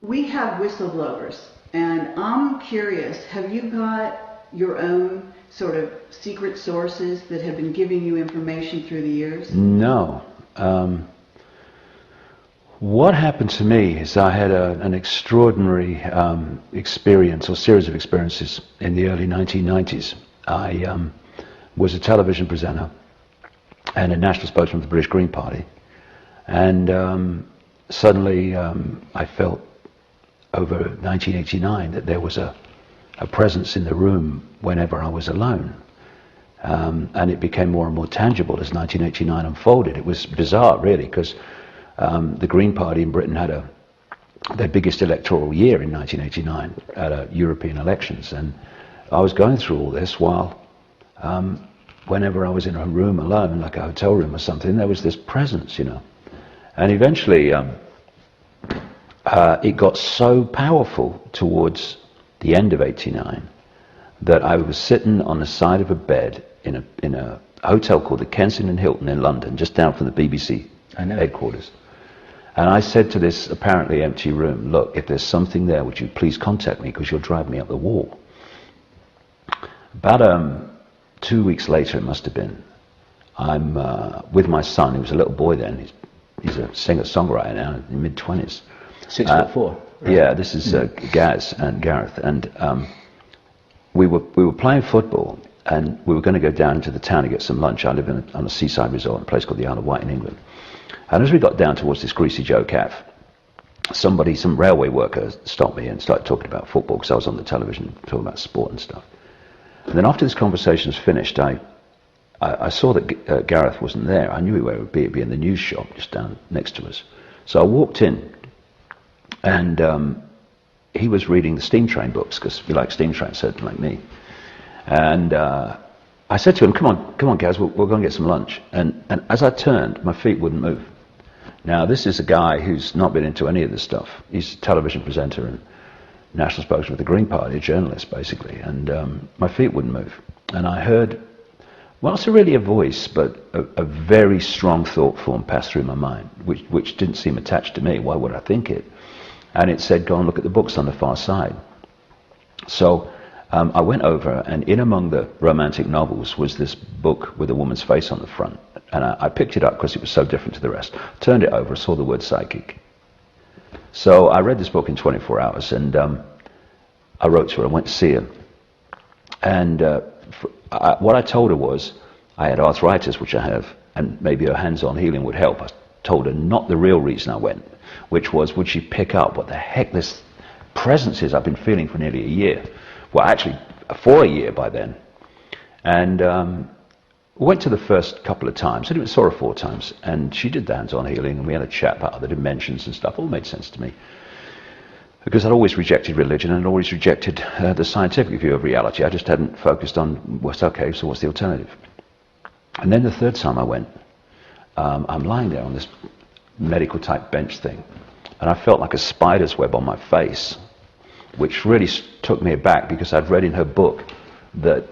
We have whistleblowers, and I'm curious, have you got your own sort of secret sources that have been giving you information through the years? No. What happened to me is I had an extraordinary experience, or series of experiences, in the early 1990s. I was a television presenter and a national spokesman for the British Green Party, and suddenly I felt over 1989 that there was a presence in the room whenever I was alone. And it became more and more tangible as 1989 unfolded. It was bizarre, really, because the Green Party in Britain had their biggest electoral year in 1989 at European elections, and I was going through all this while whenever I was in a room alone, like a hotel room or something, there was this presence, you know. And eventually it got so powerful towards the end of '89 that I was sitting on the side of a bed in a hotel called the Kensington Hilton in London, just down from the BBC headquarters. And I said to this apparently empty room, look, if there's something there, would you please contact me, because you'll drive me up the wall. About 2 weeks later, it must have been, I'm with my son, he was a little boy then, he's a singer-songwriter now, in mid-20s. 6'4". Right. Yeah, this is Gaz and Gareth, and we were playing football, and we were going to go down into the town to get some lunch. I live on a seaside resort in a place called the Isle of Wight in England. And as we got down towards this Greasy Joe Cafe, some railway worker stopped me and started talking about football, because I was on the television talking about sport and stuff. And then after this conversation was finished, I saw that Gareth wasn't there. I knew where it would be. It'd be in the news shop just down next to us. So I walked in, and he was reading the steam train books, because he likes steam trains, certainly like me. And I said to him, come on, Gaz, we'll go and get some lunch. And as I turned, my feet wouldn't move. Now, this is a guy who's not been into any of this stuff. He's a television presenter and national spokesman for the Green Party, a journalist, basically. And my feet wouldn't move. And I heard, well, it's really a voice, but a very strong thought form passed through my mind, which didn't seem attached to me. Why would I think it? And it said, go and look at the books on the far side. So I went over, and in among the romantic novels was this book with a woman's face on the front. And I picked it up because it was so different to the rest. Turned it over, saw the word psychic. So I read this book in 24 hours, and I wrote to her. I went to see her. And what I told her was, I had arthritis, which I have, and maybe her hands-on healing would help. I told her not the real reason I went, which was, would she pick up what the heck this presence is I've been feeling for nearly a year? Well, actually, for a year by then. And went to the first couple of times. I saw her 4 times, and she did the hands-on healing, and we had a chat about other dimensions and stuff. All made sense to me, because I'd always rejected religion and always rejected the scientific view of reality. I just hadn't focused on what's okay, so what's the alternative? And then the 3rd time I went, I'm lying there on this medical type bench thing, and I felt like a spider's web on my face, which really took me aback, because I'd read in her book that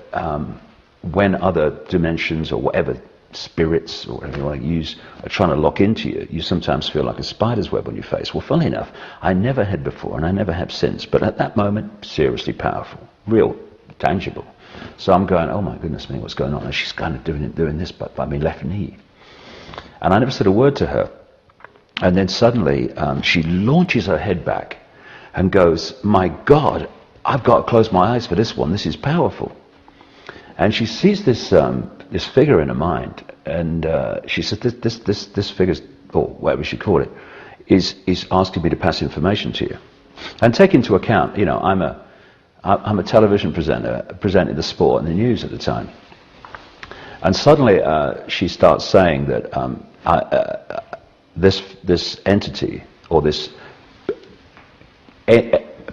when other dimensions, or whatever, spirits, or whatever you want to use, are trying to lock into you, you sometimes feel like a spider's web on your face. Well, funnily enough, I never had before, and I never have since, but at that moment, seriously powerful, real, tangible. So I'm going, oh my goodness me, what's going on? And she's kind of doing this by my left knee. And I never said a word to her. And then suddenly, she launches her head back and goes, my God, I've got to close my eyes for this one, this is powerful. And she sees this figure in her mind, and she says, this figure, or whatever she called it, is asking me to pass information to you. And take into account, you know, I'm a television presenter, presenting the sport and the news at the time. And suddenly she starts saying that this entity, or this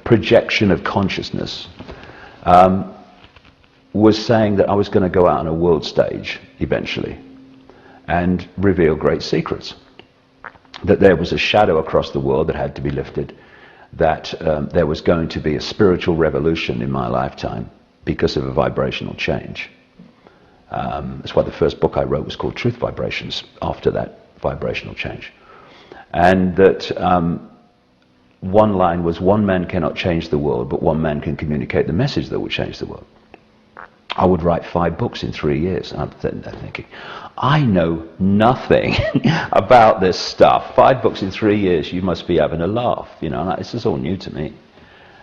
projection of consciousness, was saying that I was going to go out on a world stage eventually and reveal great secrets. That there was a shadow across the world that had to be lifted, that there was going to be a spiritual revolution in my lifetime because of a vibrational change. That's why the first book I wrote was called Truth Vibrations, after that vibrational change. And that one line was, one man cannot change the world, but one man can communicate the message that will change the world. I would write 5 books in 3 years. And I'm thinking, I know nothing about this stuff. 5 books in 3 years, you must be having a laugh. You know, this is all new to me.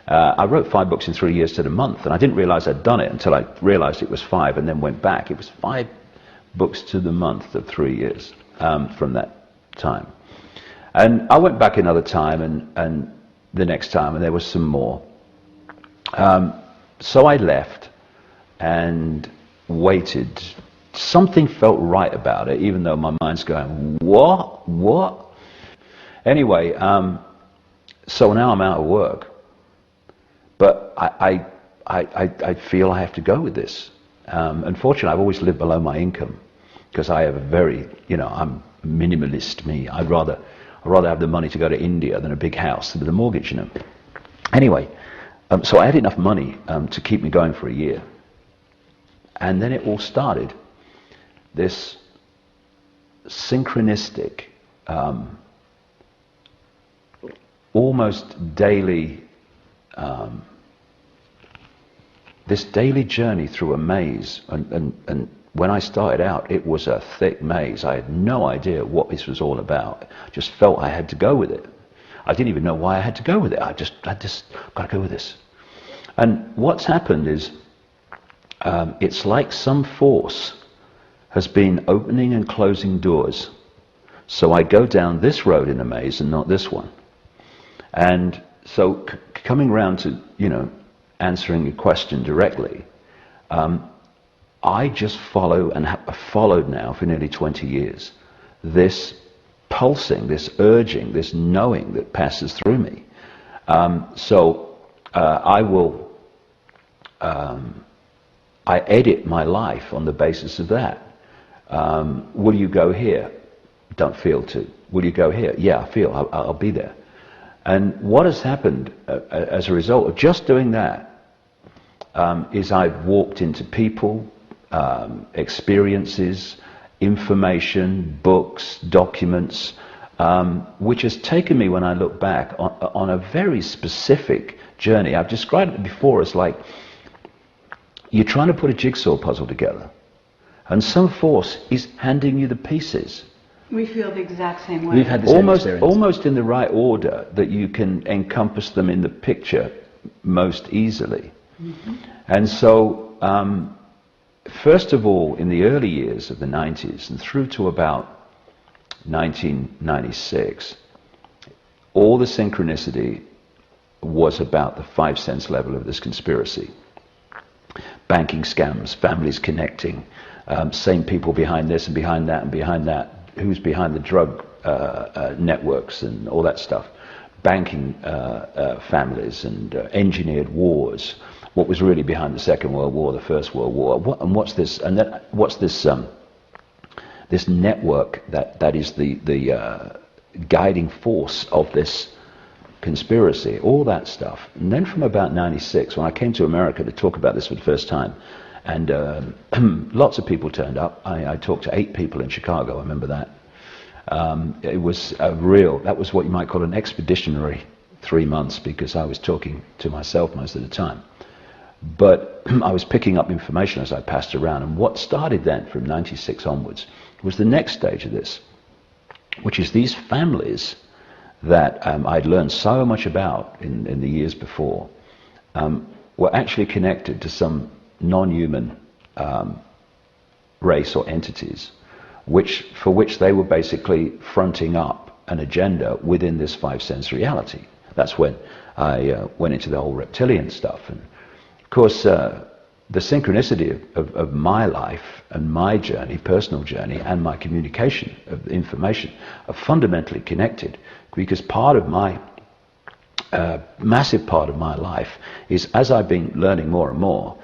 I wrote 5 books in 3 years to the month, and I didn't realize I'd done it until I realized it was 5 and then went back. It was 5 books to the month of 3 years from that time. And I went back another time and the next time, and there was some more. So I left and waited. Something felt right about it, even though my mind's going, what? Anyway, so now I'm out of work. But I feel I have to go with this. Unfortunately, I've always lived below my income because I have a very, I'm minimalist me. I'd rather have the money to go to India than a big house with a mortgage, Anyway, so I had enough money to keep me going for a year. And then it all started. This synchronistic, almost daily, this daily journey through a maze. And when I started out, it was a thick maze. I had no idea what this was all about. I just felt I had to go with it. I didn't even know why I had to go with it. I just got to go with this. And what's happened is, it's like some force has been opening and closing doors. So I go down this road in a maze and not this one. And so coming round to, answering your question directly, I just follow and have followed now for nearly 20 years this pulsing, this urging, this knowing that passes through me. I edit my life on the basis of that. Will you go here? Don't feel to. Will you go here? Yeah, I feel. I'll be there. And what has happened as a result of just doing that is I've walked into people, experiences, information, books, documents, which has taken me, when I look back, on a very specific journey. I've described it before as like you're trying to put a jigsaw puzzle together, and some force is handing you the pieces. We feel the exact same way. We've had the same experience. Almost in the right order that you can encompass them in the picture most easily. Mm-hmm. And so, first of all, in the early years of the 90s and through to about 1996, all the synchronicity was about the 5 sense level of this conspiracy. Banking scams, families connecting, same people behind this and behind that and behind that, who's behind the drug networks and all that stuff, banking families and engineered wars, what was really behind the Second World War, the First World War, what's this this network that is the guiding force of this conspiracy, all that stuff. And then from about 96, when I came to America to talk about this for the first time, and lots of people turned up. I talked to 8 people in Chicago, I remember that. It was that was what you might call an expeditionary 3 months, because I was talking to myself most of the time. But I was picking up information as I passed around, and what started then from 96 onwards was the next stage of this, which is these families that I'd learned so much about in the years before, were actually connected to some non-human race or entities, for which they were basically fronting up an agenda within this 5 sense reality. That's when I went into the whole reptilian stuff. And of course, the synchronicity of my life and my journey, personal journey, and my communication of information are fundamentally connected, because part of my massive part of my life is, as I've been learning more and more,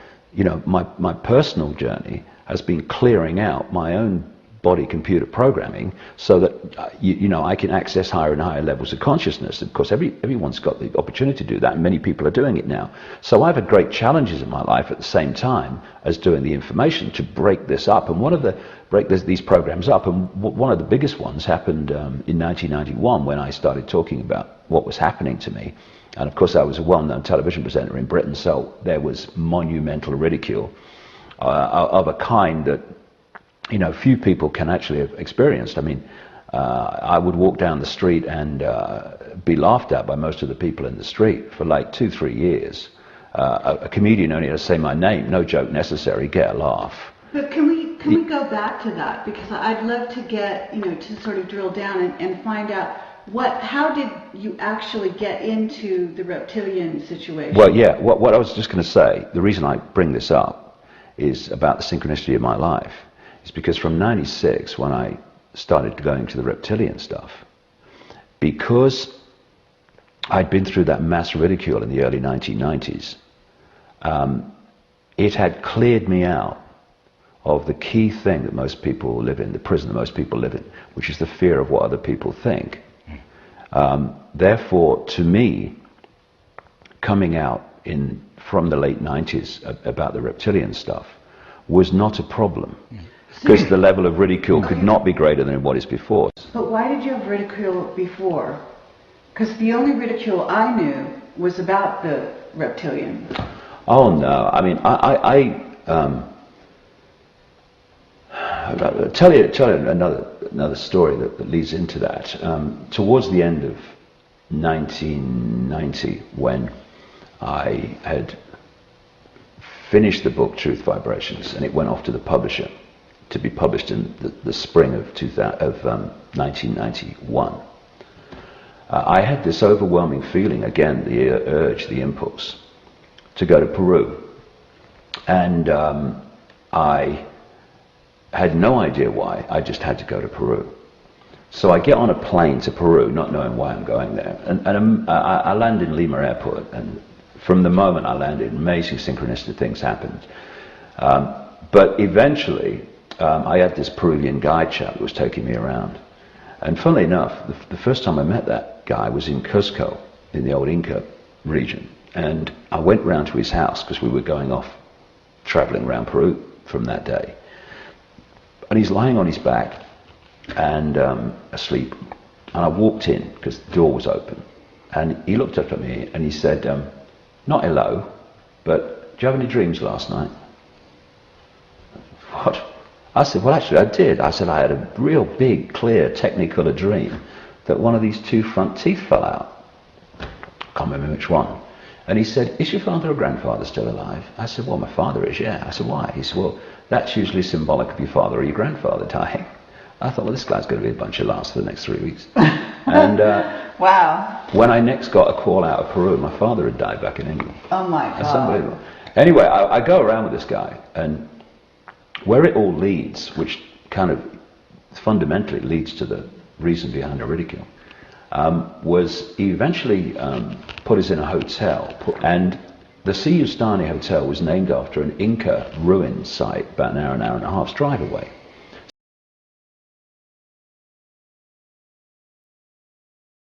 my personal journey has been clearing out my own body computer programming so that you know, I can access higher and higher levels of consciousness. Of course, everyone's got the opportunity to do that, and many people are doing it now. So I've had great challenges in my life at the same time as doing the information to break this up. And these programs up, and one of the biggest ones happened in 1991 when I started talking about what was happening to me. And of course I was a well-known television presenter in Britain, so there was monumental ridicule of a kind that, you know, few people can actually have experienced. I mean, I would walk down the street and be laughed at by most of the people in the street for like 2-3 years. A comedian only had to say my name, no joke necessary, get a laugh. But can we go back to that? Because I'd love to get, you know, to sort of drill down and find out how did you actually get into the reptilian situation? Well, yeah, what I was just going to say, the reason I bring this up is about the synchronicity of my life. It's because from 96, when I started going to the reptilian stuff, because I'd been through that mass ridicule in the early 1990s, it had cleared me out of the key thing that most people live in, the prison that most people live in, which is the fear of what other people think. Therefore, to me, coming out from the late 90s about the reptilian stuff was not a problem, because the level of ridicule could not be greater than what is before. But why did you have ridicule before? Because the only ridicule I knew was about the reptilian. Oh no, I mean, I'll tell you another story that leads into that. Towards the end of 1990, when I had finished the book Truth Vibrations, and it went off to the publisher to be published in the spring of 1991, I had this overwhelming feeling, again, the urge, the impulse, to go to Peru. And I had no idea why, I just had to go to Peru. So I get on a plane to Peru, not knowing why I'm going there. And I land in Lima Airport, and from the moment I landed, amazing synchronistic things happened. But eventually, I had this Peruvian guide chap that was taking me around. And funnily enough, the first time I met that guy was in Cusco, in the old Ínka region. And I went round to his house, because we were going off traveling around Peru from that day. And he's lying on his back and asleep. And I walked in, because the door was open. And he looked up at me and he said, not hello, but do you have any dreams last night? What? I said, well, actually I did. I said, I had a real big, clear, technicolor dream that one of these 2 front teeth fell out. Can't remember which one. And he said, is your father or grandfather still alive? I said, well, my father is, yeah. I said, why? He said, well, that's usually symbolic of your father or your grandfather dying. I thought, well, this guy's going to be a bunch of laughs for the next 3 weeks. And wow. When I next got a call out of Peru, my father had died back in England. Oh my God. That's unbelievable. Anyway, I go around with this guy, and where it all leads, which kind of fundamentally leads to the reason behind the ridicule, was he eventually put us in a hotel, and the Siustani Hotel was named after an Inca ruin site about an hour and a half's drive away.